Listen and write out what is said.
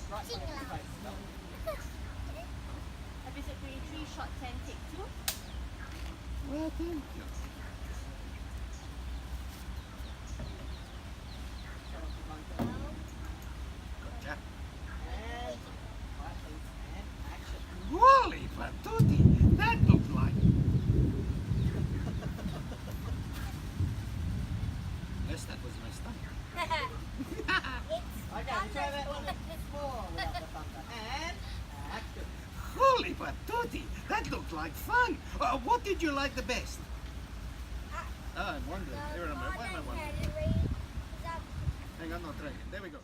Right on the face. Episode 23, shot 10, take 2. Well, thank you. Gotcha. And, right, and action. Holy patootie, that looked like... Yes, that was my stomach. Okay, try that one more without the thunder. And, action. Holy patootie, that looked like fun. What did you like the best? I'm wondering. Here, wait a minute. Hang on, no, try again. There we go.